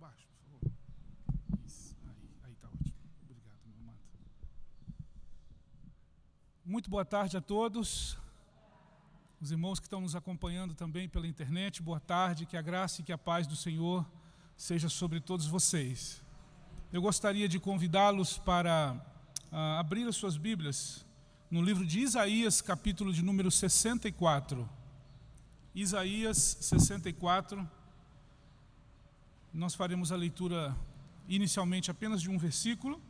baixo, por favor. Isso, aí está ótimo. Obrigado, meu amado. Muito boa tarde a todos. Os irmãos que estão nos acompanhando também pela internet, boa tarde, que a graça e que a paz do Senhor seja sobre todos vocês. Eu gostaria de convidá-los para abrir as suas Bíblias no livro de Isaías, capítulo de número 64. Isaías 64. Nós faremos a leitura inicialmente apenas de um versículo,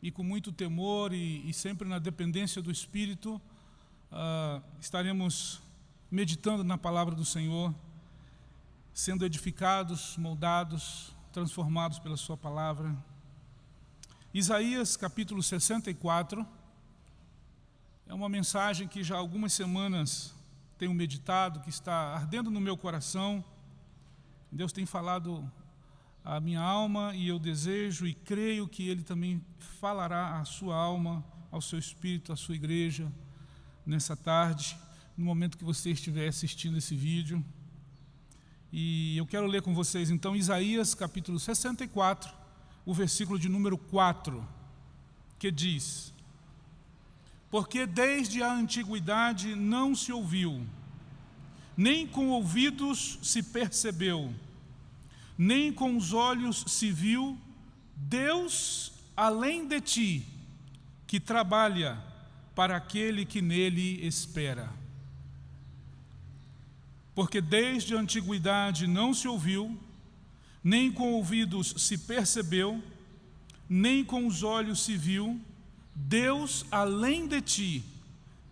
e com muito temor e sempre na dependência do Espírito, estaremos meditando na palavra do Senhor, sendo edificados, moldados, transformados pela sua palavra. Isaías capítulo 64 é uma mensagem que já há algumas semanas tenho meditado, que está ardendo no meu coração. Deus tem falado à minha alma e eu desejo e creio que Ele também falará à sua alma, ao seu espírito, à sua igreja, nessa tarde, no momento que você estiver assistindo esse vídeo. E eu quero ler com vocês então Isaías capítulo 64, o versículo de número 4, que diz: porque desde a antiguidade não se ouviu, nem com ouvidos se percebeu, nem com os olhos se viu, Deus além de ti, que trabalha para aquele que nele espera. Porque desde a antiguidade não se ouviu, nem com ouvidos se percebeu, nem com os olhos se viu, Deus além de ti,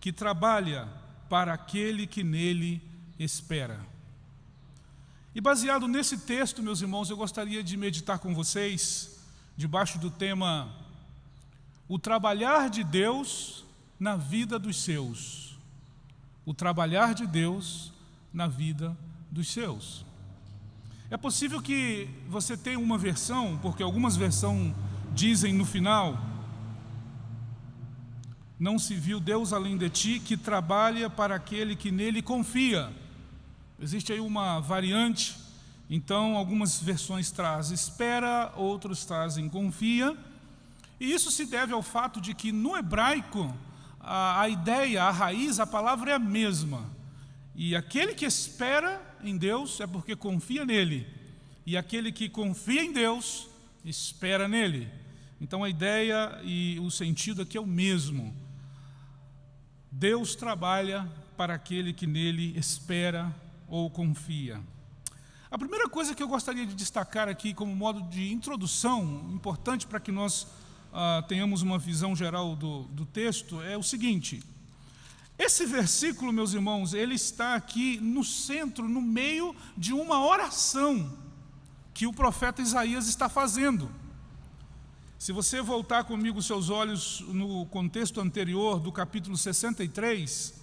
que trabalha para aquele que nele espera. E baseado nesse texto, meus irmãos, eu gostaria de meditar com vocês, debaixo do tema, o trabalhar de Deus na vida dos seus. O trabalhar de Deus na vida dos seus. É possível que você tenha uma versão, porque algumas versões dizem no final: não se viu Deus além de ti, que trabalha para aquele que nele confia. Existe aí uma variante, então algumas versões trazem espera, outros trazem confia, e isso se deve ao fato de que no hebraico a ideia, a raiz, a palavra é a mesma. E aquele que espera em Deus é porque confia nele, e aquele que confia em Deus espera nele. Então a ideia e o sentido aqui é o mesmo. Deus trabalha para aquele que nele espera ou confia. A primeira coisa que eu gostaria de destacar aqui como modo de introdução, importante para que nós tenhamos uma visão geral do texto, é o seguinte: esse versículo, meus irmãos, ele está aqui no centro, no meio de uma oração que o profeta Isaías está fazendo. Se você voltar comigo os seus olhos no contexto anterior do capítulo 63,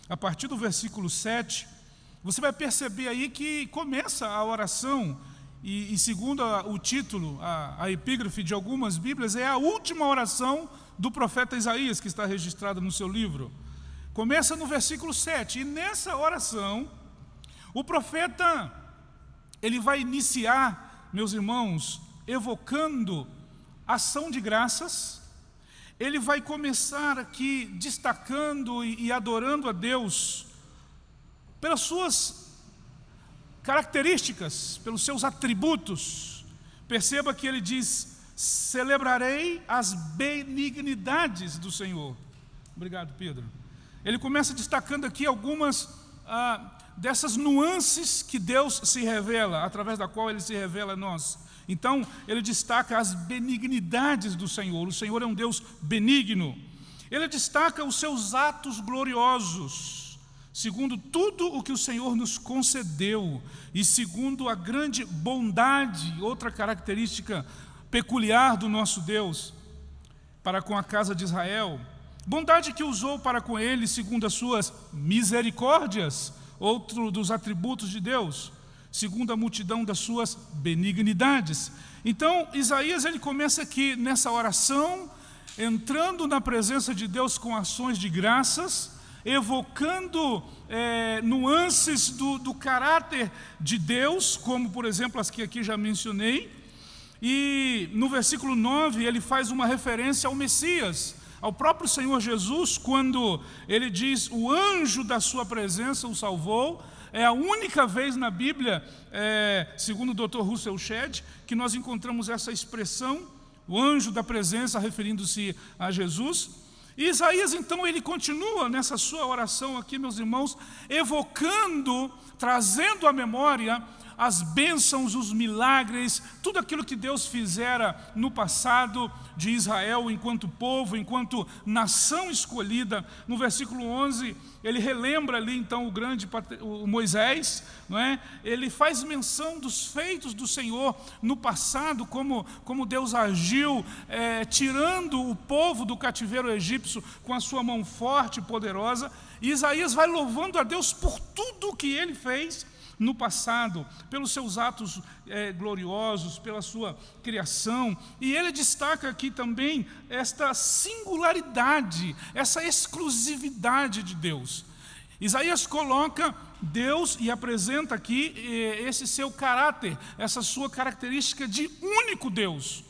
a partir do versículo 7, você vai perceber aí que começa a oração, e segundo o título, a epígrafe de algumas Bíblias, é a última oração do profeta Isaías, que está registrada no seu livro. Começa no versículo 7, e nessa oração, o profeta, ele vai iniciar, meus irmãos, evocando ação de graças. Ele vai começar aqui destacando e adorando a Deus pelas suas características, pelos seus atributos. Perceba que ele diz: celebrarei as benignidades do Senhor. Obrigado, Pedro. Ele começa destacando aqui algumas dessas nuances que Deus se revela, através da qual Ele se revela a nós. Então, ele destaca as benignidades do Senhor. O Senhor é um Deus benigno. Ele destaca os seus atos gloriosos, segundo tudo o que o Senhor nos concedeu, e segundo a grande bondade, outra característica peculiar do nosso Deus, para com a casa de Israel. Bondade que usou para com ele segundo as suas misericórdias, outro dos atributos de Deus, segundo a multidão das suas benignidades. Então, Isaías, ele começa aqui nessa oração, entrando na presença de Deus com ações de graças, evocando nuances do caráter de Deus, como por exemplo as que aqui já mencionei. E no versículo 9 ele faz uma referência ao Messias, ao próprio Senhor Jesus, quando ele diz: o anjo da sua presença o salvou. É a única vez na Bíblia, segundo o Dr. Russell Shedd, que nós encontramos essa expressão, o anjo da presença, referindo-se a Jesus. E Isaías, então, ele continua nessa sua oração aqui, meus irmãos, evocando, trazendo à memória as bênçãos, os milagres, tudo aquilo que Deus fizera no passado de Israel enquanto povo, enquanto nação escolhida. No versículo 11, ele relembra ali então o Moisés, não é? Ele faz menção dos feitos do Senhor no passado, como Deus agiu, tirando o povo do cativeiro egípcio com a sua mão forte e poderosa. E Isaías vai louvando a Deus por tudo o que ele fez no passado, pelos seus atos gloriosos, pela sua criação. E ele destaca aqui também esta singularidade, essa exclusividade de Deus. Isaías coloca Deus e apresenta aqui esse seu caráter, essa sua característica de único Deus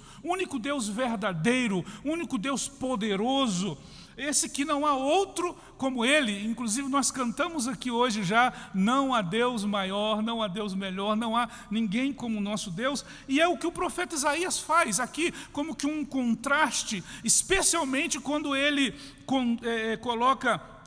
verdadeiro, único Deus poderoso, esse que não há outro como Ele. Inclusive nós cantamos aqui hoje já: não há Deus maior, não há Deus melhor, não há ninguém como o nosso Deus. E é o que o profeta Isaías faz aqui, como que um contraste, especialmente quando ele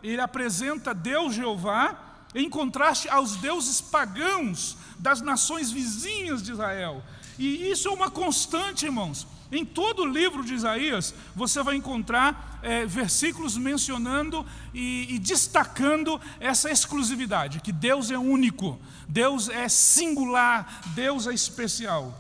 ele apresenta Deus Jeová em contraste aos deuses pagãos das nações vizinhas de Israel. E isso é uma constante, irmãos. Em todo o livro de Isaías, você vai encontrar versículos mencionando e destacando essa exclusividade, que Deus é único, Deus é singular, Deus é especial.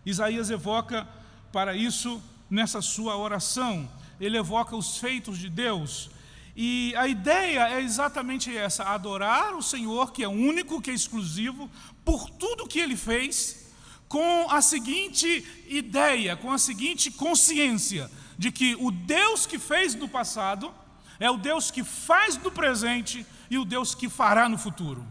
Isaías evoca para isso nessa sua oração, ele evoca os feitos de Deus. E a ideia é exatamente essa: adorar o Senhor, que é único, que é exclusivo, por tudo que Ele fez, com a seguinte ideia, com a seguinte consciência, de que o Deus que fez no passado é o Deus que faz no presente e o Deus que fará no futuro.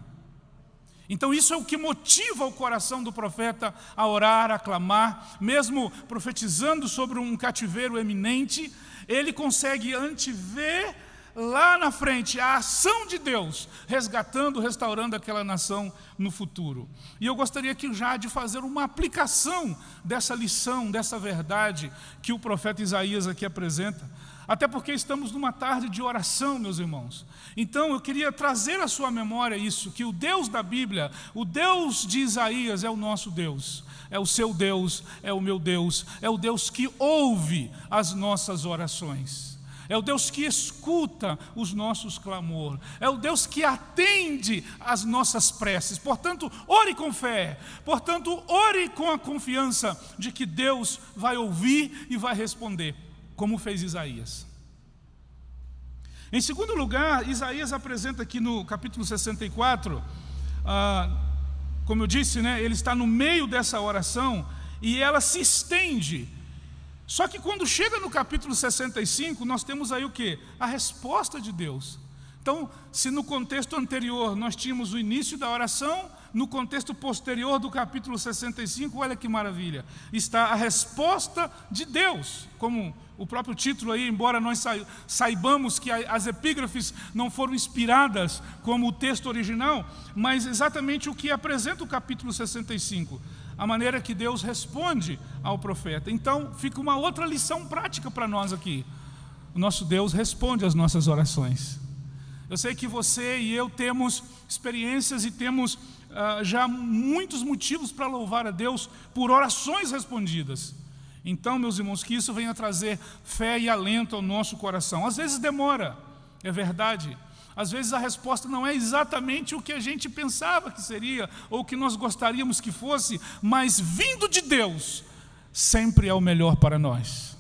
Então isso é o que motiva o coração do profeta a orar, a clamar. Mesmo profetizando sobre um cativeiro eminente, ele consegue antever lá na frente a ação de Deus, resgatando, restaurando aquela nação no futuro. E eu gostaria aqui já de fazer uma aplicação dessa lição, dessa verdade que o profeta Isaías aqui apresenta, até porque estamos numa tarde de oração, meus irmãos. Então eu queria trazer à sua memória isso, que o Deus da Bíblia, o Deus de Isaías é o nosso Deus, é o seu Deus, é o meu Deus, é o Deus que ouve as nossas orações. É o Deus que escuta os nossos clamores. É o Deus que atende às nossas preces. Portanto, ore com fé. Portanto, ore com a confiança de que Deus vai ouvir e vai responder, como fez Isaías. Em segundo lugar, Isaías apresenta aqui no capítulo 64, como eu disse, né, ele está no meio dessa oração e ela se estende. Só que quando chega no capítulo 65, nós temos aí o quê? A resposta de Deus. Então, se no contexto anterior nós tínhamos o início da oração, no contexto posterior do capítulo 65, olha que maravilha, está a resposta de Deus, como o próprio título aí, embora nós saibamos que as epígrafes não foram inspiradas como o texto original, mas exatamente o que apresenta o capítulo 65. A maneira que Deus responde ao profeta. Então, fica uma outra lição prática para nós aqui. O nosso Deus responde às nossas orações. Eu sei que você e eu temos experiências e temos já muitos motivos para louvar a Deus por orações respondidas. Então, meus irmãos, que isso venha trazer fé e alento ao nosso coração. Às vezes demora, é verdade. Às vezes a resposta não é exatamente o que a gente pensava que seria, ou que nós gostaríamos que fosse, mas vindo de Deus, sempre é o melhor para nós.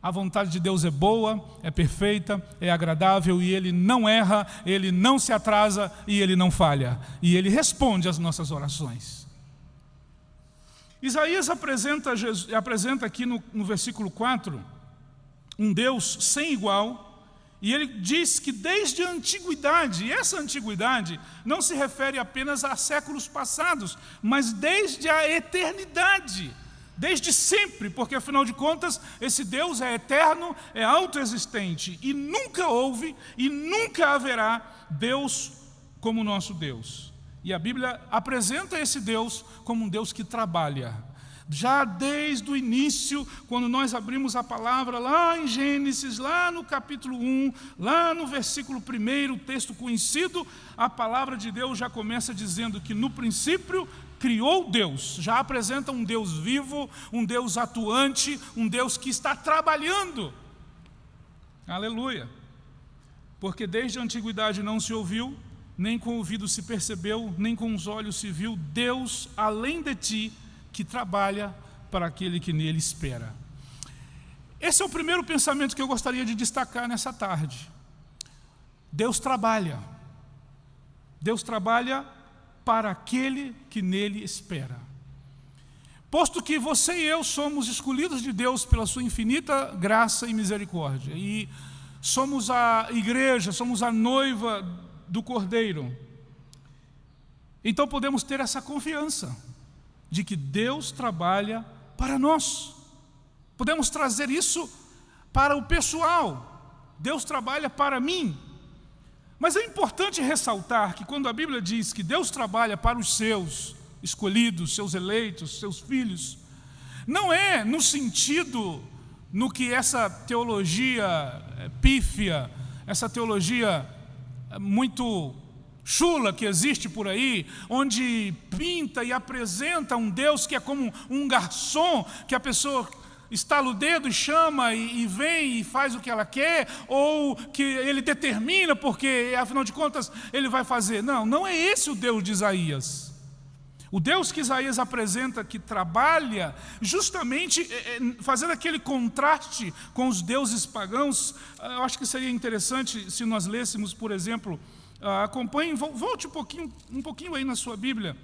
A vontade de Deus é boa, é perfeita, é agradável, e Ele não erra, Ele não se atrasa e Ele não falha. E Ele responde às nossas orações. Isaías apresenta aqui no versículo 4, um Deus sem igual, E ele diz que desde a antiguidade, e essa antiguidade não se refere apenas a séculos passados, mas desde a eternidade, desde sempre, porque afinal de contas, esse Deus é eterno, é autoexistente, e nunca houve e nunca haverá Deus como nosso Deus. E a Bíblia apresenta esse Deus como um Deus que trabalha. Já desde o início, quando nós abrimos a palavra lá em Gênesis, lá no capítulo 1, lá no versículo 1, texto conhecido, a palavra de Deus já começa dizendo que no princípio criou Deus. Já apresenta um Deus vivo, um Deus atuante, um Deus que está trabalhando. Aleluia! Porque desde a antiguidade não se ouviu, nem com o ouvido se percebeu, nem com os olhos se viu Deus além de ti, que trabalha para aquele que nele espera. Esse é o primeiro pensamento que eu gostaria de destacar nessa tarde. Deus trabalha. Deus trabalha para aquele que nele espera. Posto que você e eu somos escolhidos de Deus pela sua infinita graça e misericórdia, e somos a igreja, somos a noiva do Cordeiro, então podemos ter essa confiança de que Deus trabalha para nós. Podemos trazer isso para o pessoal. Deus trabalha para mim. Mas é importante ressaltar que quando a Bíblia diz que Deus trabalha para os seus escolhidos, seus eleitos, seus filhos, não é no sentido no que essa teologia pífia, essa teologia muito chula que existe por aí, onde pinta e apresenta um Deus que é como um garçom, que a pessoa estala o dedo e chama e vem e faz o que ela quer, ou que ele determina porque, afinal de contas, ele vai fazer. Não, não é esse o Deus de Isaías. O Deus que Isaías apresenta, que trabalha justamente fazendo aquele contraste com os deuses pagãos. Eu acho que seria interessante se nós lêssemos, por exemplo, acompanhe, volte um pouquinho aí na sua Bíblia.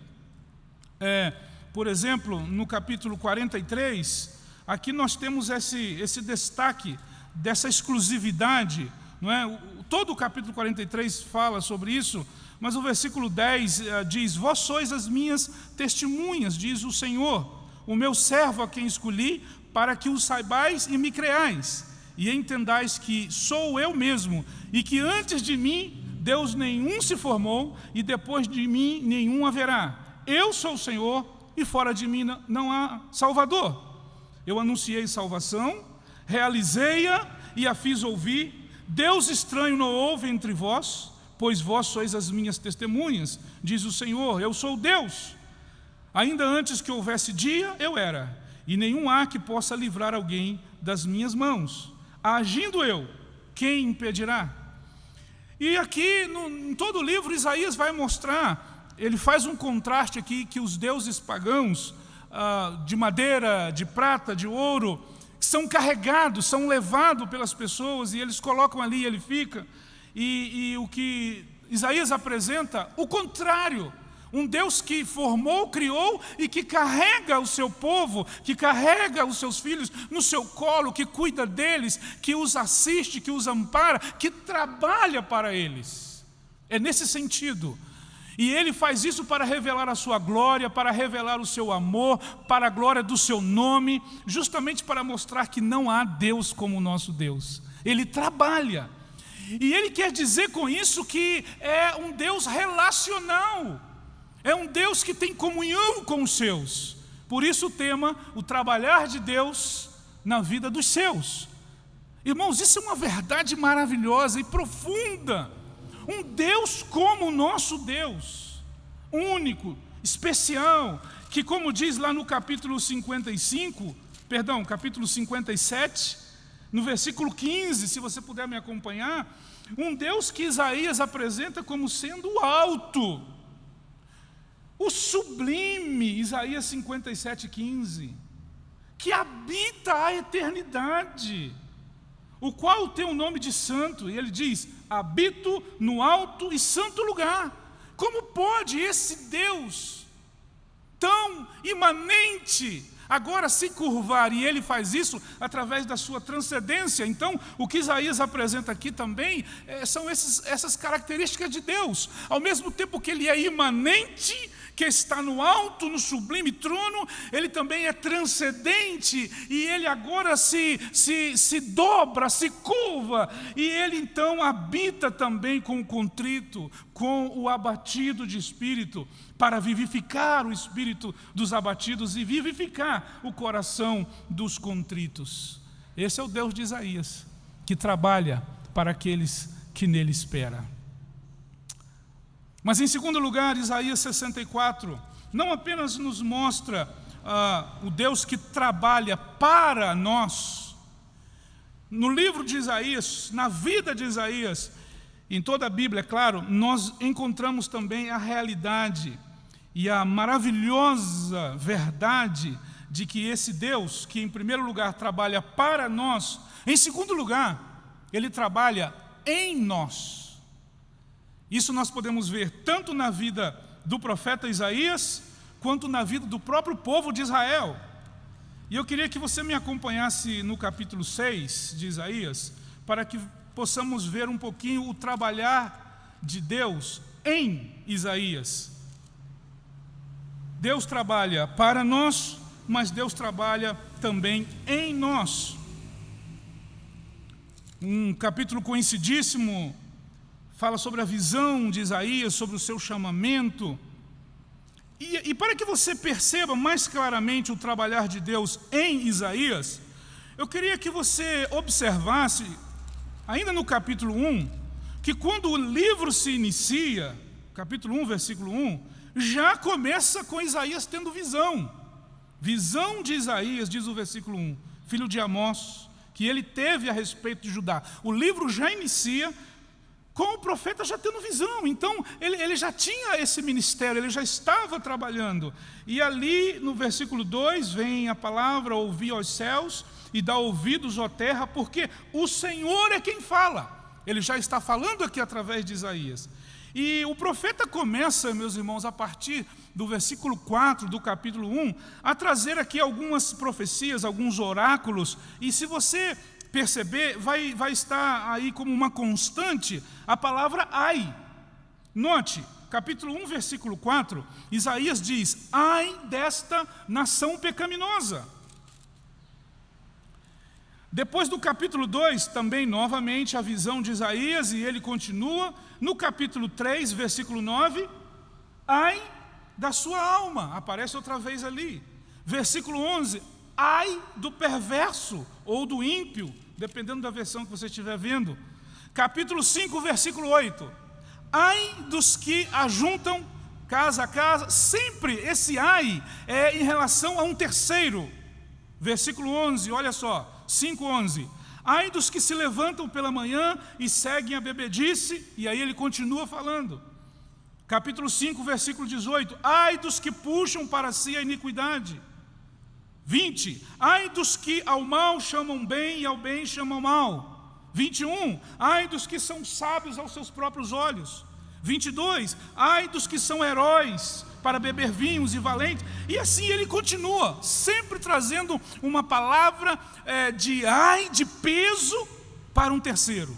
Por exemplo, no capítulo 43, aqui nós temos esse destaque dessa exclusividade, não é? Todo o capítulo 43 fala sobre isso, mas o versículo 10 diz: vós sois as minhas testemunhas, diz o Senhor, o meu servo a quem escolhi, para que o saibais e me creais, e entendais que sou eu mesmo, e que antes de mim Deus nenhum se formou, e depois de mim nenhum haverá. Eu sou o Senhor, e fora de mim não há Salvador. Eu anunciei salvação, realizei-a e a fiz ouvir. Deus estranho não houve entre vós, pois vós sois as minhas testemunhas, diz o Senhor, eu sou Deus. Ainda antes que houvesse dia, eu era, e nenhum há que possa livrar alguém das minhas mãos. Agindo eu, quem impedirá? E aqui, em todo o livro, Isaías vai mostrar, ele faz um contraste aqui, que os deuses pagãos, de madeira, de prata, de ouro, são carregados, são levados pelas pessoas, e eles colocam ali e ele fica. E o que Isaías apresenta, o contrário, um Deus que formou, criou e que carrega o seu povo, que carrega os seus filhos no seu colo, que cuida deles, que os assiste, que os ampara, que trabalha para eles. É nesse sentido. E ele faz isso para revelar a sua glória, para revelar o seu amor, para a glória do seu nome, justamente para mostrar que não há Deus como o nosso Deus. Ele trabalha. E ele quer dizer com isso que é um Deus relacional. É um Deus que tem comunhão com os seus. Por isso o tema, o trabalhar de Deus na vida dos seus. Irmãos, isso é uma verdade maravilhosa e profunda. Um Deus como o nosso Deus, único, especial, que como diz lá no capítulo 57, no versículo 15, se você puder me acompanhar, um Deus que Isaías apresenta como sendo alto, o sublime, Isaías 57:15, que habita a eternidade, o qual tem o nome de santo, e ele diz, habito no alto e santo lugar. Como pode esse Deus tão imanente, agora se curvar, e ele faz isso através da sua transcendência. Então, o que Isaías apresenta aqui também são essas características de Deus. Ao mesmo tempo que ele é imanente, que está no alto, no sublime trono, ele também é transcendente, e ele agora se dobra, se curva, e ele então habita também com o contrito, com o abatido de espírito, para vivificar o espírito dos abatidos e vivificar o coração dos contritos. Esse é o Deus de Isaías, que trabalha para aqueles que nele esperam. Mas em segundo lugar, Isaías 64 não apenas nos mostra o Deus que trabalha para nós. No livro de Isaías, na vida de Isaías, em toda a Bíblia, é claro, nós encontramos também a realidade e a maravilhosa verdade de que esse Deus, que em primeiro lugar trabalha para nós, em segundo lugar, ele trabalha em nós. Isso nós podemos ver tanto na vida do profeta Isaías, quanto na vida do próprio povo de Israel. E eu queria que você me acompanhasse no capítulo 6 de Isaías, para que possamos ver um pouquinho o trabalhar de Deus em Isaías. Deus trabalha para nós, mas Deus trabalha também em nós. Um capítulo conhecidíssimo fala sobre a visão de Isaías, sobre o seu chamamento. E para que você perceba mais claramente o trabalhar de Deus em Isaías, eu queria que você observasse, ainda no capítulo 1, que quando o livro se inicia, capítulo 1, versículo 1, já começa com Isaías tendo visão. Visão de Isaías, diz o versículo 1, filho de Amós, que ele teve a respeito de Judá. O livro já inicia com o profeta já tendo visão. Então, ele já tinha esse ministério, ele já estava trabalhando. E ali, no versículo 2, vem a palavra: ouvi aos céus e dá ouvidos, ó terra, porque o Senhor é quem fala. Ele já está falando aqui através de Isaías. E o profeta começa, meus irmãos, a partir do versículo 4 do capítulo 1, a trazer aqui algumas profecias, alguns oráculos. E se você perceber, vai estar aí como uma constante a palavra ai. Note, capítulo 1, versículo 4, Isaías diz: ai desta nação pecaminosa. Depois do capítulo 2, também novamente a visão de Isaías, e ele continua. No capítulo 3, versículo 9, ai da sua alma, aparece outra vez ali. Versículo 11, ai do perverso ou do ímpio, dependendo da versão que você estiver vendo. Capítulo 5, versículo 8, ai dos que ajuntam casa a casa. Sempre esse ai é em relação a um terceiro. Versículo 11, olha só, 5:11, ai dos que se levantam pela manhã e seguem a bebedice. E aí ele continua falando. Capítulo 5, versículo 18, ai dos que puxam para si a iniquidade. 20, ai dos que ao mal chamam bem e ao bem chamam mal. 21, ai dos que são sábios aos seus próprios olhos. 22, ai dos que são heróis para beber vinhos e valentes. E assim ele continua, sempre trazendo uma palavra de ai, de peso para um terceiro.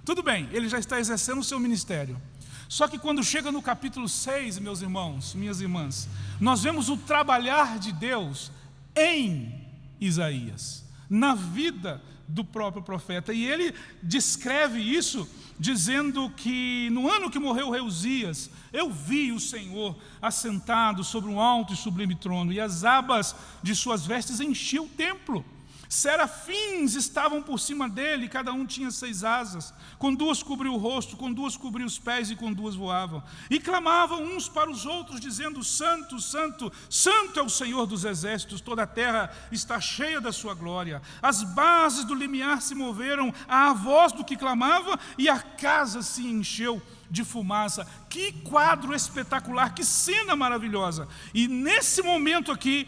Tudo bem, ele já está exercendo o seu ministério. Só que quando chega no capítulo 6, meus irmãos, minhas irmãs, nós vemos o trabalhar de Deus em Isaías, na vida do próprio profeta. E ele descreve isso dizendo que no ano que morreu o rei Uzias, eu vi o Senhor assentado sobre um alto e sublime trono, e as abas de suas vestes enchiam o templo. Serafins estavam por cima dele, cada um tinha 6 asas, com 2 cobriu o rosto, com 2 cobriu os pés e com 2 voavam. E clamavam uns para os outros, dizendo: Santo, Santo, Santo é o Senhor dos exércitos, toda a terra está cheia da sua glória. As bases do limiar se moveram à voz do que clamava, e a casa se encheu de fumaça. Que quadro espetacular, que cena maravilhosa. E nesse momento aqui,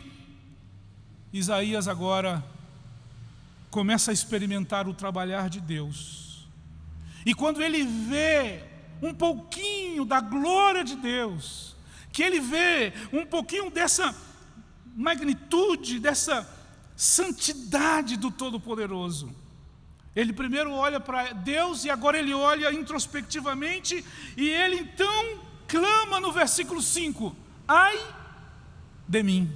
Isaías agora começa a experimentar o trabalhar de Deus. E quando ele vê um pouquinho da glória de Deus, que ele vê um pouquinho magnitude, dessa santidade do Todo-Poderoso. Ele primeiro olha para Deus e agora ele olha introspectivamente e ele então clama no versículo 5: ai de mim.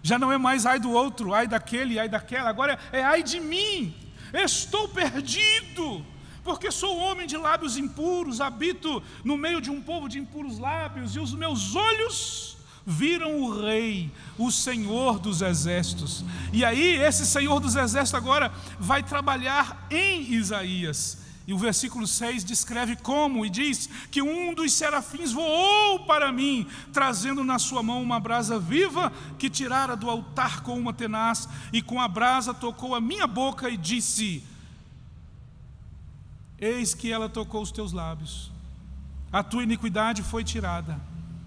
Já não é mais ai do outro, ai daquele, ai daquela, agora é ai de mim. Estou perdido, porque sou homem de lábios impuros, habito no meio de um povo de impuros lábios, e os meus olhos viram o Rei, o Senhor dos Exércitos. E aí esse Senhor dos Exércitos agora vai trabalhar em Isaías. E o versículo 6 descreve como, e diz que um dos serafins voou para mim, trazendo na sua mão uma brasa viva, que tirara do altar com uma tenaz, e com a brasa tocou a minha boca e disse: eis que ela tocou os teus lábios, a tua iniquidade foi tirada,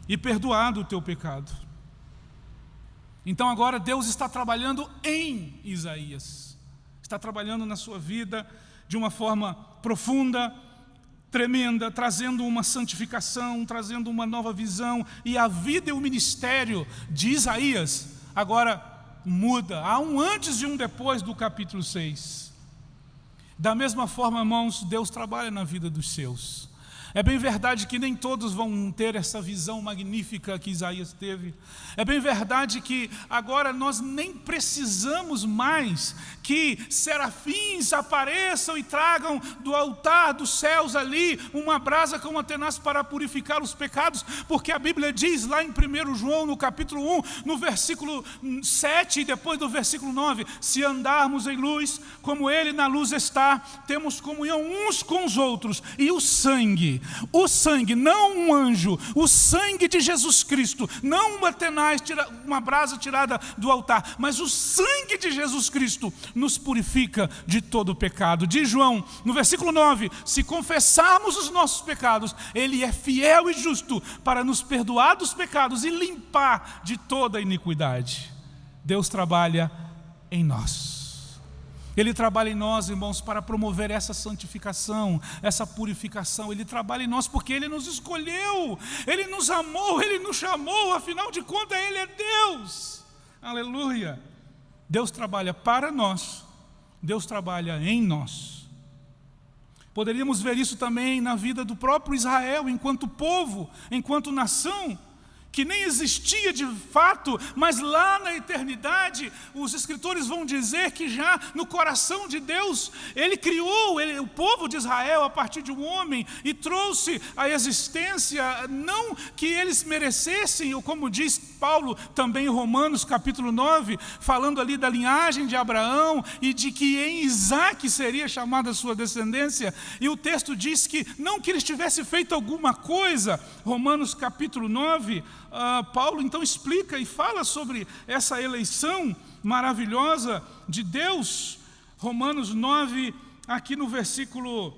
e perdoado o teu pecado. Então agora Deus está trabalhando em Isaías, está trabalhando na sua vida de uma forma profunda, tremenda, trazendo uma santificação, trazendo uma nova visão, e a vida e o ministério de Isaías agora muda. Há um antes e um depois do capítulo 6. Da mesma forma, irmãos, Deus trabalha na vida dos seus. É bem verdade que nem todos vão ter essa visão magnífica que Isaías teve. É bem verdade que agora nós nem precisamos mais que serafins apareçam e tragam do altar dos céus ali uma brasa com uma tenaz para purificar os pecados, porque a Bíblia diz lá em 1 João, no capítulo 1, no versículo 7 e depois do versículo 9: se andarmos em luz, como Ele na luz está, temos comunhão uns com os outros, e o sangue, não um anjo, o sangue de Jesus Cristo, não uma tenaz, uma brasa tirada do altar, mas o sangue de Jesus Cristo nos purifica de todo o pecado. Diz João, no versículo 9: se confessarmos os nossos pecados, Ele é fiel e justo para nos perdoar dos pecados e limpar de toda a iniquidade. Deus trabalha em nós. Ele trabalha em nós, irmãos, para promover essa santificação, essa purificação. Ele trabalha em nós porque Ele nos escolheu, Ele nos amou, Ele nos chamou, afinal de contas Ele é Deus. Aleluia! Deus trabalha para nós, Deus trabalha em nós. Poderíamos ver isso também na vida do próprio Israel, enquanto povo, enquanto nação, que nem existia de fato, mas lá na eternidade, os escritores vão dizer que já no coração de Deus, Ele criou o povo de Israel a partir de um homem e trouxe à existência, não que eles merecessem, ou como diz Paulo também em Romanos capítulo 9, falando ali da linhagem de Abraão e de que em Isaque seria chamada a sua descendência, e o texto diz que não que eles tivessem feito alguma coisa. Romanos capítulo 9, Paulo então explica e fala sobre essa eleição maravilhosa de Deus. Romanos 9, aqui no versículo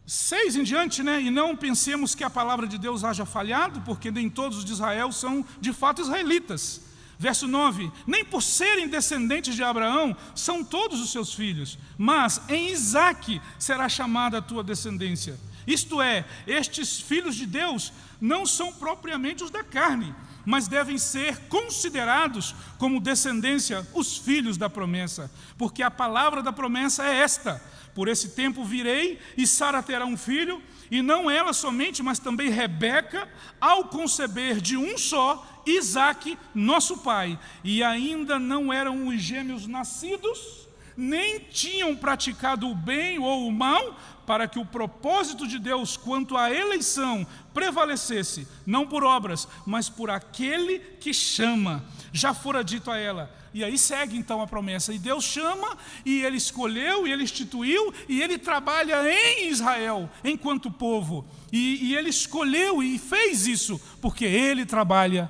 6 em diante, né? E não pensemos que a palavra de Deus haja falhado, porque nem todos os de Israel são de fato israelitas. Verso 9: nem por serem descendentes de Abraão são todos os seus filhos, mas em Isaque será chamada a tua descendência. Isto é, estes filhos de Deus não são propriamente os da carne, mas devem ser considerados como descendência os filhos da promessa, porque a palavra da promessa é esta: por esse tempo virei e Sara terá um filho, e não ela somente, mas também Rebeca, ao conceber de um só, Isaque, nosso pai, e ainda não eram os gêmeos nascidos, nem tinham praticado o bem ou o mal, para que o propósito de Deus quanto à eleição prevalecesse, não por obras, mas por aquele que chama. Já fora dito a ela. E aí segue então a promessa, e Deus chama, e Ele escolheu, e Ele instituiu, e Ele trabalha em Israel, enquanto povo, e Ele escolheu e fez isso, porque Ele trabalha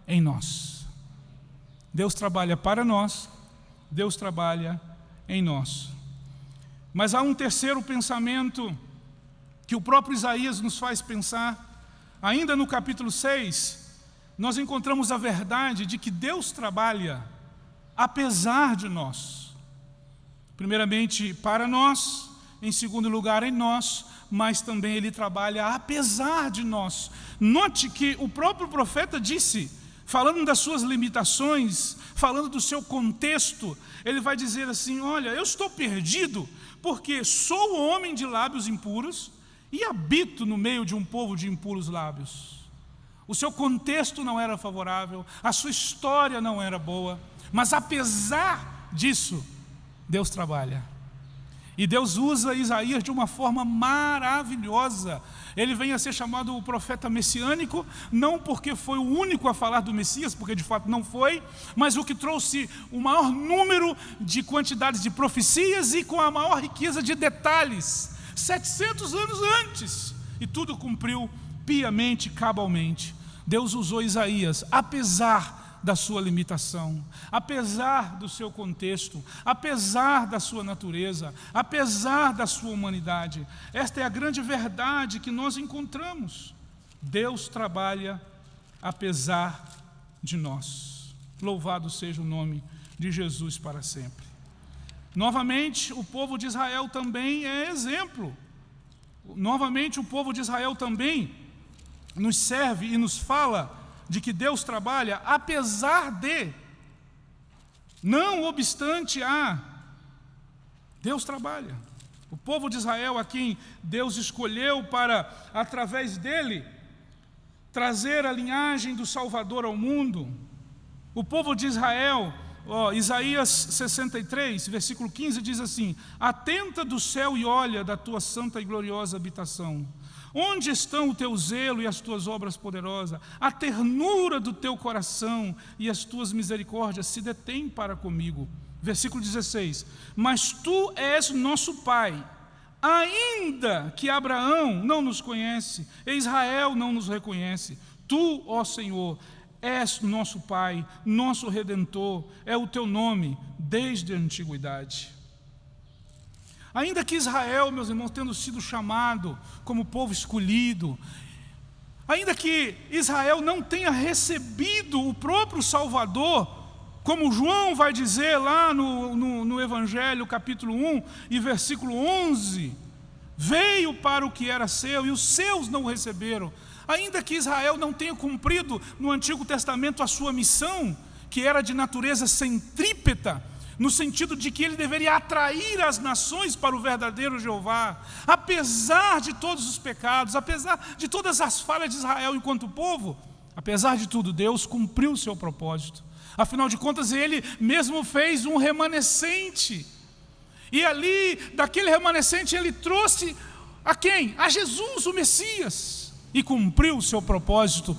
em nós. Deus trabalha para nós, Deus trabalha em nós. Mas há um terceiro pensamento que o próprio Isaías nos faz pensar. Ainda no capítulo 6, nós encontramos a verdade de que Deus trabalha apesar de nós. Primeiramente para nós, em segundo lugar em nós, mas também Ele trabalha apesar de nós. Note que o próprio profeta disse falando das suas limitações, falando do seu contexto, ele vai dizer assim: olha, eu estou perdido porque sou homem de lábios impuros e habito no meio de um povo de impuros lábios. O seu contexto não era favorável, a sua história não era boa, mas apesar disso, Deus trabalha. E Deus usa Isaías de uma forma maravilhosa. Ele vem a ser chamado o profeta messiânico, não porque foi o único a falar do Messias, porque de fato não foi, mas o que trouxe o maior número de quantidades de profecias e com a maior riqueza de detalhes, 700 anos antes, e tudo cumpriu piamente, cabalmente. Deus usou Isaías, apesar da sua limitação, apesar do seu contexto, apesar da sua natureza, apesar da sua humanidade. Esta é a grande verdade que nós encontramos. Deus trabalha apesar de nós. Louvado seja o nome de Jesus para sempre. Novamente, o povo de Israel também é exemplo. Novamente, o povo de Israel também nos serve e nos fala de que Deus trabalha apesar de, não obstante a, Deus trabalha. O povo de Israel, a quem Deus escolheu para, através dele, trazer a linhagem do Salvador ao mundo. O povo de Israel, Isaías 63, versículo 15, diz assim: atenta do céu e olha da tua santa e gloriosa habitação. Onde estão o teu zelo e as tuas obras poderosas? A ternura do teu coração e as tuas misericórdias se detêm para comigo. Versículo 16: mas tu és nosso Pai, ainda que Abraão não nos conhece, e Israel não nos reconhece. Tu, ó Senhor, és nosso Pai, nosso Redentor, é o teu nome desde a antiguidade. Ainda que Israel, meus irmãos, tendo sido chamado como povo escolhido, ainda que Israel não tenha recebido o próprio Salvador, como João vai dizer lá no Evangelho, capítulo 1 e versículo 11, veio para o que era seu e os seus não o receberam. Ainda que Israel não tenha cumprido no Antigo Testamento a sua missão, que era de natureza centrípeta, no sentido de que ele deveria atrair as nações para o verdadeiro Jeová, apesar de todos os pecados, apesar de todas as falhas de Israel enquanto povo, apesar de tudo, Deus cumpriu o seu propósito. Afinal de contas, ele mesmo fez um remanescente, e ali, daquele remanescente, ele trouxe a quem? A Jesus, o Messias, e cumpriu o seu propósito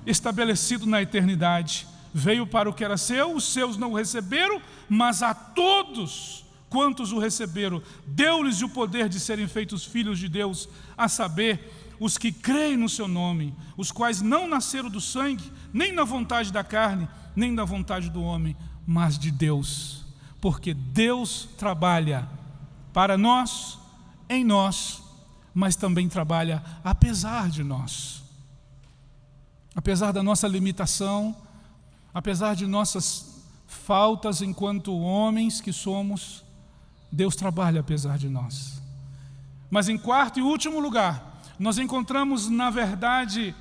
estabelecido na eternidade. Veio para o que era seu, os seus não o receberam, mas a todos quantos o receberam, deu-lhes o poder de serem feitos filhos de Deus, a saber, os que creem no seu nome, os quais não nasceram do sangue, nem na vontade da carne, nem da vontade do homem, mas de Deus. Porque Deus trabalha para nós, em nós, mas também trabalha apesar de nós. Apesar da nossa limitação, apesar de nossas faltas enquanto homens que somos, Deus trabalha apesar de nós. Mas em quarto e último lugar, nós encontramos na verdade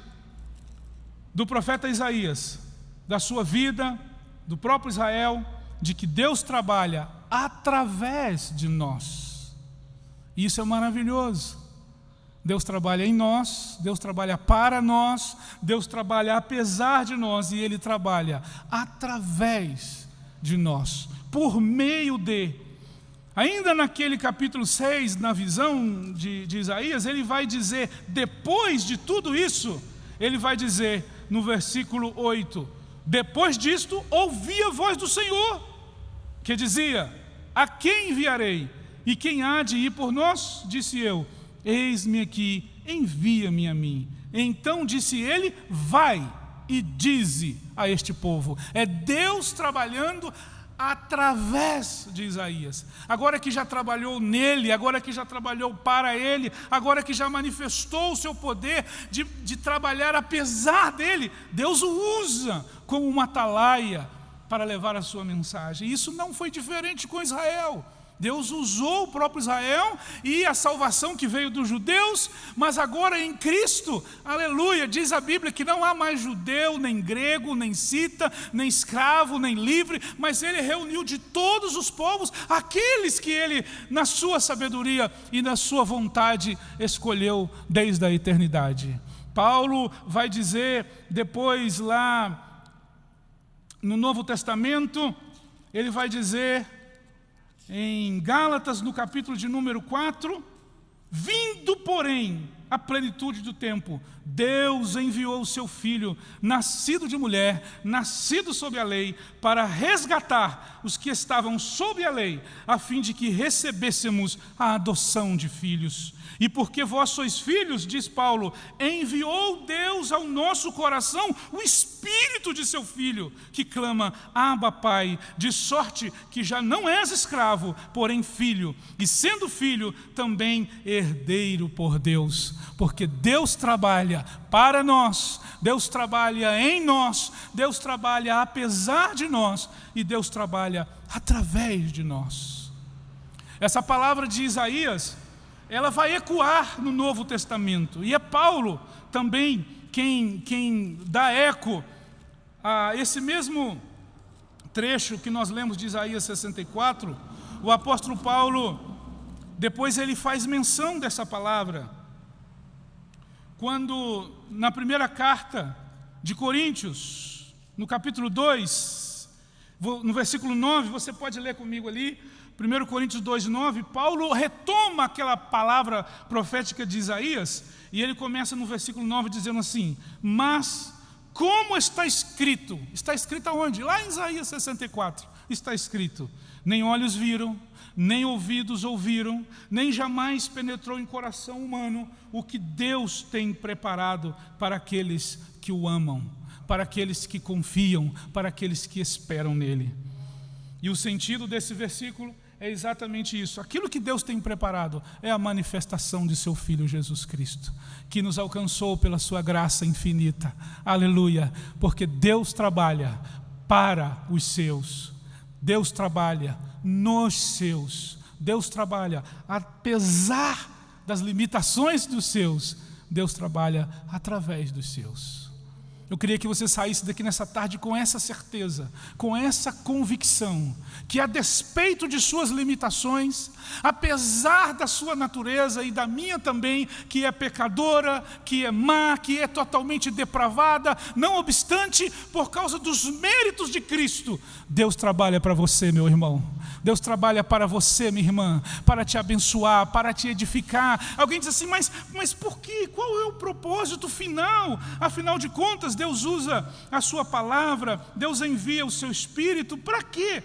do profeta Isaías, da sua vida, do próprio Israel, de que Deus trabalha através de nós. E isso é maravilhoso. Deus trabalha em nós, Deus trabalha para nós, Deus trabalha apesar de nós, e Ele trabalha através de nós, por meio de. Ainda naquele capítulo 6, na visão de Isaías, ele vai dizer, depois de tudo isso, ele vai dizer no versículo 8, depois disto, ouvi a voz do Senhor, que dizia, a quem enviarei? E quem há de ir por nós? Disse eu, eis-me aqui, envia-me a mim. Então disse ele, vai e dize a este povo. É Deus trabalhando através de Isaías. Agora que já trabalhou nele, agora que já trabalhou para ele, agora que já manifestou o seu poder de trabalhar apesar dele, Deus o usa como uma atalaia para levar a sua mensagem. Isso não foi diferente com Israel. Deus usou o próprio Israel e a salvação que veio dos judeus, mas agora em Cristo, aleluia, diz a Bíblia que não há mais judeu, nem grego, nem cita, nem escravo, nem livre, mas Ele reuniu de todos os povos aqueles que Ele, na sua sabedoria e na sua vontade, escolheu desde a eternidade. Paulo vai dizer depois lá no Novo Testamento, ele vai dizer em Gálatas, no capítulo de número 4, vindo, porém, a plenitude do tempo, Deus enviou o seu Filho, nascido de mulher, nascido sob a lei, para resgatar os que estavam sob a lei, a fim de que recebêssemos a adoção de filhos. E porque vós sois filhos, diz Paulo, enviou Deus ao nosso coração o Espírito de seu Filho, que clama, Abba, Pai, de sorte que já não és escravo, porém filho, e sendo filho, também herdeiro por Deus. Porque Deus trabalha para nós, Deus trabalha em nós, Deus trabalha apesar de nós, e Deus trabalha através de nós. Essa palavra de Isaías, ela vai ecoar no Novo Testamento, e é Paulo também quem dá eco a esse mesmo trecho que nós lemos de Isaías 64. O apóstolo Paulo, depois ele faz menção dessa palavra, quando na primeira carta de Coríntios, no capítulo 2, no versículo 9, você pode ler comigo ali, 1 Coríntios 2:9, Paulo retoma aquela palavra profética de Isaías, e ele começa no versículo 9 dizendo assim, mas como está escrito aonde? Lá em Isaías 64, está escrito, nem olhos viram, nem ouvidos ouviram, nem jamais penetrou em coração humano o que Deus tem preparado para aqueles que o amam, para aqueles que confiam, para aqueles que esperam nele. E o sentido desse versículo é exatamente isso. Aquilo que Deus tem preparado é a manifestação de seu Filho Jesus Cristo, que nos alcançou pela sua graça infinita. Aleluia! Porque Deus trabalha para os seus, Deus trabalha nos seus, Deus trabalha apesar das limitações dos seus, Deus trabalha através dos seus. Eu queria que você saísse daqui nessa tarde com essa certeza, com essa convicção, que a despeito de suas limitações, apesar da sua natureza e da minha também, que é pecadora, que é má, que é totalmente depravada, não obstante, por causa dos méritos de Cristo, Deus trabalha para você, meu irmão. Deus trabalha para você, minha irmã, para te abençoar, para te edificar. Alguém diz assim, mas por quê? Qual é o propósito final? Afinal de contas, Deus usa a sua palavra, Deus envia o seu Espírito, para quê?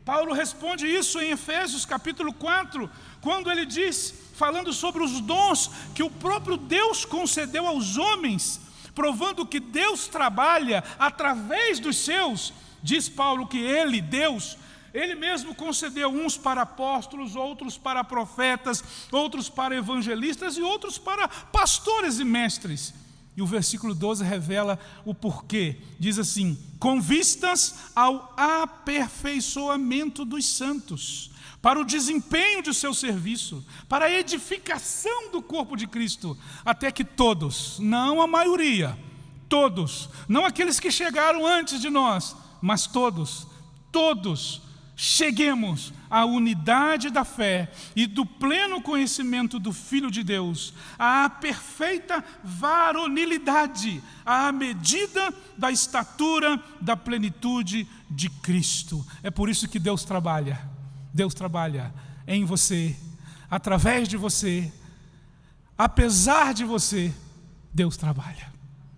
Paulo responde isso em Efésios capítulo 4, quando ele diz, falando sobre os dons que o próprio Deus concedeu aos homens, provando que Deus trabalha através dos seus. Diz Paulo que ele, Deus, Ele mesmo concedeu uns para apóstolos, outros para profetas, outros para evangelistas e outros para pastores e mestres. E o versículo 12 revela o porquê. Diz assim, com vistas ao aperfeiçoamento dos santos, para o desempenho de seu serviço, para a edificação do corpo de Cristo, até que todos, não a maioria, todos, não aqueles que chegaram antes de nós, mas todos cheguemos à unidade da fé e do pleno conhecimento do Filho de Deus, à perfeita varonilidade, à medida da estatura da plenitude de Cristo. É por isso que Deus trabalha em você, através de você, apesar de você, Deus trabalha.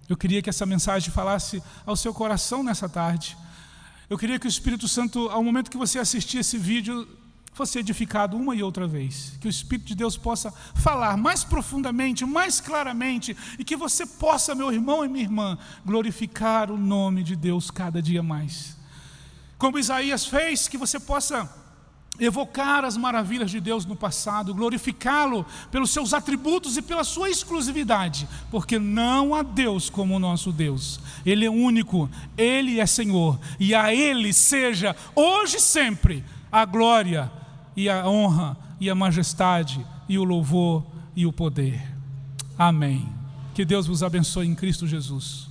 Eu queria que essa mensagem falasse ao seu coração nessa tarde. Eu queria que o Espírito Santo, ao momento que você assistir esse vídeo, fosse edificado uma e outra vez. Que o Espírito de Deus possa falar mais profundamente, mais claramente, e que você possa, meu irmão e minha irmã, glorificar o nome de Deus cada dia mais. Como Isaías fez, que você possa evocar as maravilhas de Deus no passado, glorificá-lo pelos seus atributos e pela sua exclusividade, porque não há Deus como o nosso Deus. Ele é único, Ele é Senhor, e a Ele seja, hoje e sempre, a glória, e a honra, e a majestade, e o louvor, e o poder. Amém. Que Deus vos abençoe em Cristo Jesus.